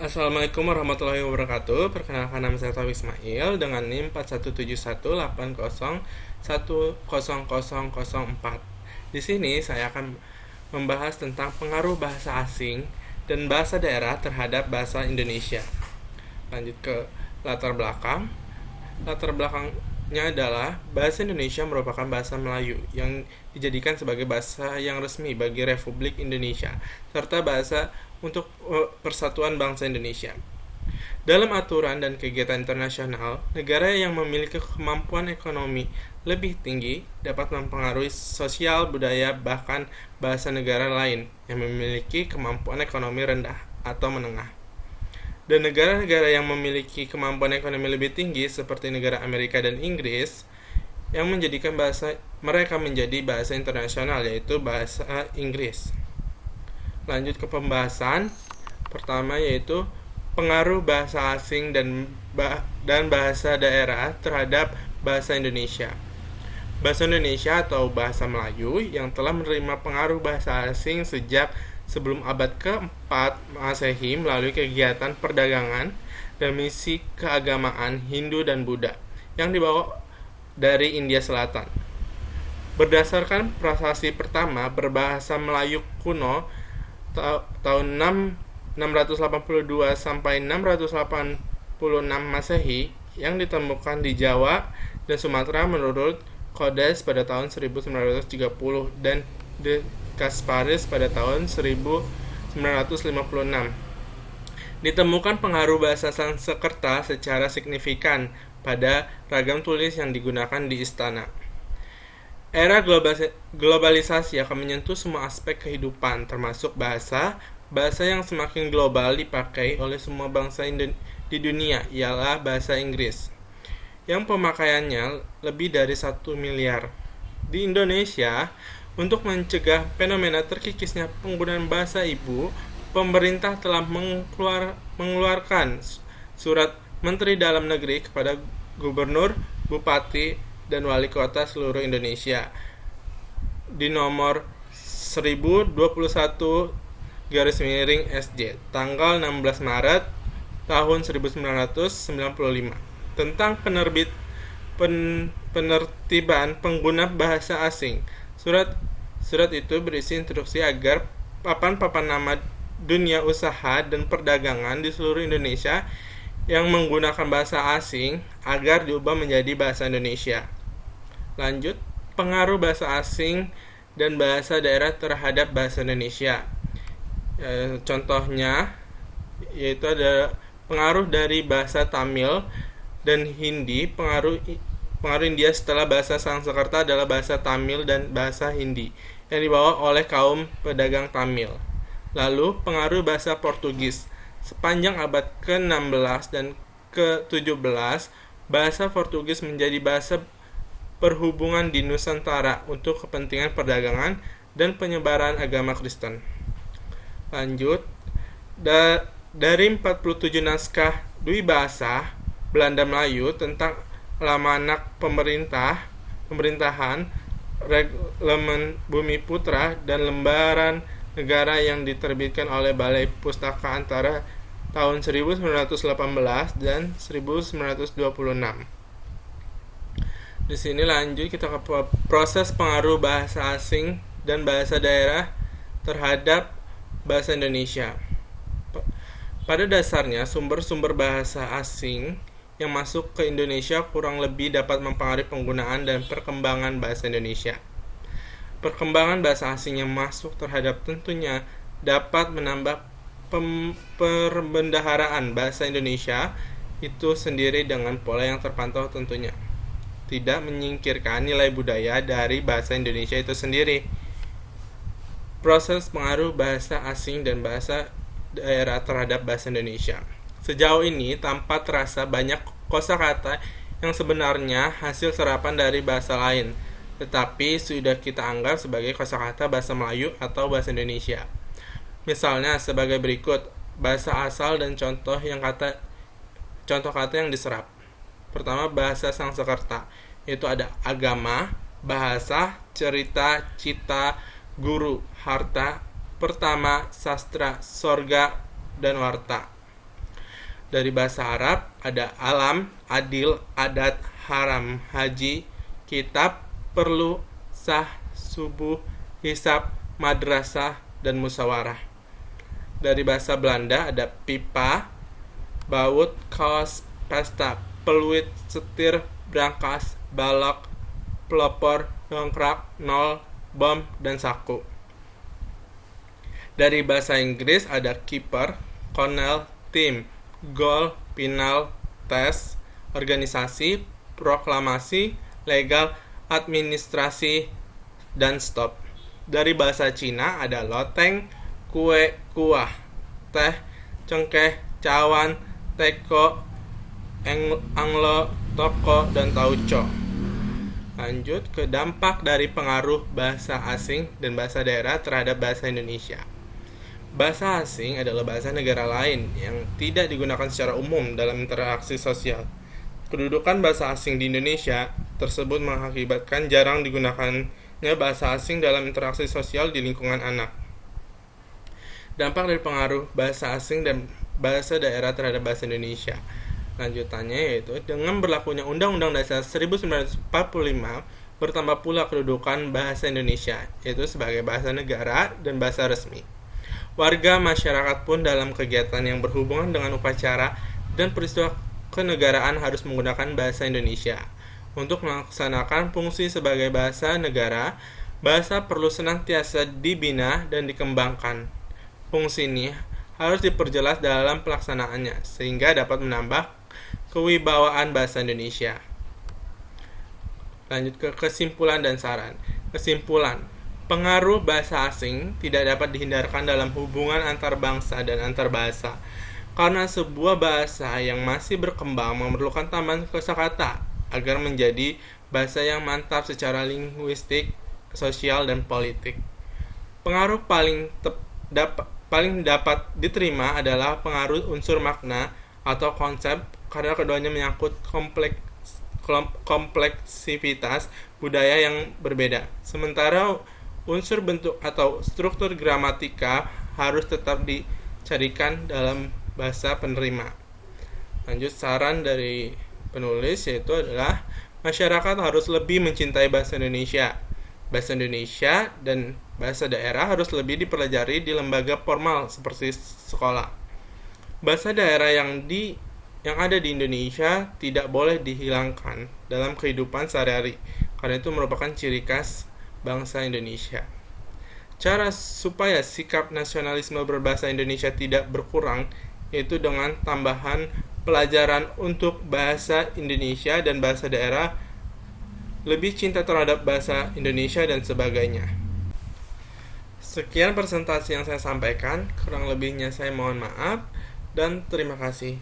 Assalamualaikum warahmatullahi wabarakatuh. Perkenalkan, nama saya Taufik Ismail dengan NIM 417180100004. Di sini saya akan membahas tentang pengaruh bahasa asing dan bahasa daerah terhadap bahasa Indonesia. Lanjut ke latar belakang. Latar belakangnya adalah bahasa Indonesia merupakan bahasa Melayu yang dijadikan sebagai bahasa yang resmi bagi Republik Indonesia serta bahasa untuk persatuan bangsa Indonesia. Dalam aturan dan kegiatan internasional, negara yang memiliki kemampuan ekonomi lebih tinggi dapat mempengaruhi sosial, budaya, bahkan bahasa negara lain yang memiliki kemampuan ekonomi rendah atau menengah. Dan negara-negara yang memiliki kemampuan ekonomi lebih tinggi seperti negara Amerika dan Inggris yang menjadikan bahasa mereka menjadi bahasa internasional, yaitu bahasa Inggris. Lanjut ke pembahasan pertama, yaitu pengaruh bahasa asing dan bahasa daerah terhadap bahasa Indonesia. Bahasa Indonesia atau bahasa Melayu yang telah menerima pengaruh bahasa asing sejak sebelum abad ke-4 Masehi melalui kegiatan perdagangan dan misi keagamaan Hindu dan Buddha yang dibawa dari India Selatan. Berdasarkan prasasti pertama berbahasa Melayu kuno tahun 682 sampai 686 Masehi yang ditemukan di Jawa dan Sumatera menurut Codes pada tahun 1930 dan De Kasparis pada tahun 1956. Ditemukan pengaruh bahasa Sanskerta secara signifikan pada ragam tulis yang digunakan di istana. Era globalisasi akan menyentuh semua aspek kehidupan, termasuk bahasa. Bahasa yang semakin global dipakai oleh semua bangsa di dunia ialah bahasa Inggris, yang pemakaiannya lebih dari 1 miliar. Di Indonesia, untuk mencegah fenomena terkikisnya penggunaan bahasa ibu, pemerintah telah mengeluarkan surat Menteri Dalam Negeri kepada gubernur, bupati, dan wali kota seluruh Indonesia di nomor 1021/SJ tanggal 16 Maret tahun 1995 tentang penertiban pengguna bahasa asing. Surat itu berisi instruksi agar papan-papan nama dunia usaha dan perdagangan di seluruh Indonesia yang menggunakan bahasa asing agar diubah menjadi bahasa Indonesia. Lanjut, pengaruh bahasa asing dan bahasa daerah terhadap bahasa Indonesia. Contohnya yaitu ada pengaruh dari bahasa Tamil dan Hindi. Pengaruh India setelah bahasa Sanskerta adalah bahasa Tamil dan bahasa Hindi yang dibawa oleh kaum pedagang Tamil. Lalu pengaruh bahasa Portugis. Sepanjang abad ke-16 dan ke-17, bahasa Portugis menjadi bahasa perhubungan di Nusantara untuk kepentingan perdagangan dan penyebaran agama Kristen. Lanjut, dari 47 naskah Dwi Bahasa Belanda Melayu tentang Almanak Pemerintahan, Reglemen Bumi Putra, dan Lembaran Negara yang diterbitkan oleh Balai Pustaka antara tahun 1918 dan 1926. Di sini lanjut kita ke proses pengaruh bahasa asing dan bahasa daerah terhadap bahasa Indonesia. Pada dasarnya, sumber-sumber bahasa asing yang masuk ke Indonesia kurang lebih dapat mempengaruhi penggunaan dan perkembangan bahasa Indonesia. Perkembangan bahasa asing yang masuk terhadap tentunya dapat menambah perbendaharaan bahasa Indonesia itu sendiri dengan pola yang terpantau tentunya. Tidak menyingkirkan nilai budaya dari bahasa Indonesia itu sendiri. Proses pengaruh bahasa asing dan bahasa daerah terhadap bahasa Indonesia. Sejauh ini tampak terasa banyak kosakata yang sebenarnya hasil serapan dari bahasa lain, tetapi sudah kita anggap sebagai kosakata bahasa Melayu atau bahasa Indonesia. Misalnya sebagai berikut: bahasa asal dan contoh kata yang diserap. Pertama, bahasa Sanskerta, yaitu ada agama, bahasa, cerita, cita, guru, harta, pertama, sastra, sorga, dan warta. Dari bahasa Arab ada alam, adil, adat, haram, haji, kitab, perlu, sah, subuh, hisab, madrasah, dan musyawarah. Dari bahasa Belanda ada pipa, baut, kaos, pesta, peluit, setir, brankas, balok, pelopor, dongkrak, nol, bom, dan saku. Dari bahasa Inggris ada keeper, cornell, tim, goal, final, tes, organisasi, proklamasi, legal, administrasi, dan stop. Dari bahasa Cina ada loteng, kue, kuah, teh, cengkeh, cawan, teko, anglo, toko, dan tauco. Lanjut ke dampak dari pengaruh bahasa asing dan bahasa daerah terhadap bahasa Indonesia. Bahasa asing adalah bahasa negara lain yang tidak digunakan secara umum dalam interaksi sosial. Kedudukan bahasa asing di Indonesia tersebut mengakibatkan jarang digunakannya bahasa asing dalam interaksi sosial di lingkungan anak. Dampak dari pengaruh bahasa asing dan bahasa daerah terhadap bahasa Indonesia. Lanjutannya yaitu dengan berlakunya Undang-Undang Dasar 1945 bertambah pula kedudukan bahasa Indonesia, yaitu sebagai bahasa negara dan bahasa resmi. Warga masyarakat pun dalam kegiatan yang berhubungan dengan upacara dan peristiwa kenegaraan harus menggunakan bahasa Indonesia. Untuk melaksanakan fungsi sebagai bahasa negara, bahasa perlu senantiasa dibina dan dikembangkan. Fungsi ini harus diperjelas dalam pelaksanaannya, sehingga dapat menambah kewibawaan bahasa Indonesia. Lanjut ke kesimpulan dan saran. Kesimpulan, pengaruh bahasa asing tidak dapat dihindarkan dalam hubungan antar bangsa dan antar bahasa, karena sebuah bahasa yang masih berkembang memerlukan tambahan kosakata agar menjadi bahasa yang mantap secara linguistik, sosial, dan politik. Pengaruh paling dapat diterima adalah pengaruh unsur makna atau konsep, karena keduanya menyangkut kompleksivitas budaya yang berbeda. Sementara unsur bentuk atau struktur gramatika harus tetap dicarikan dalam bahasa penerima. Lanjut, saran dari penulis yaitu adalah masyarakat harus lebih mencintai bahasa Indonesia. Bahasa Indonesia dan bahasa daerah harus lebih dipelajari di lembaga formal seperti sekolah. Bahasa daerah yang ada di Indonesia tidak boleh dihilangkan dalam kehidupan sehari-hari, karena itu merupakan ciri khas bangsa Indonesia. Cara supaya sikap nasionalisme berbahasa Indonesia tidak berkurang yaitu dengan tambahan pelajaran untuk bahasa Indonesia dan bahasa daerah, lebih cinta terhadap bahasa Indonesia, dan sebagainya. Sekian presentasi yang saya sampaikan, kurang lebihnya saya mohon maaf dan terima kasih.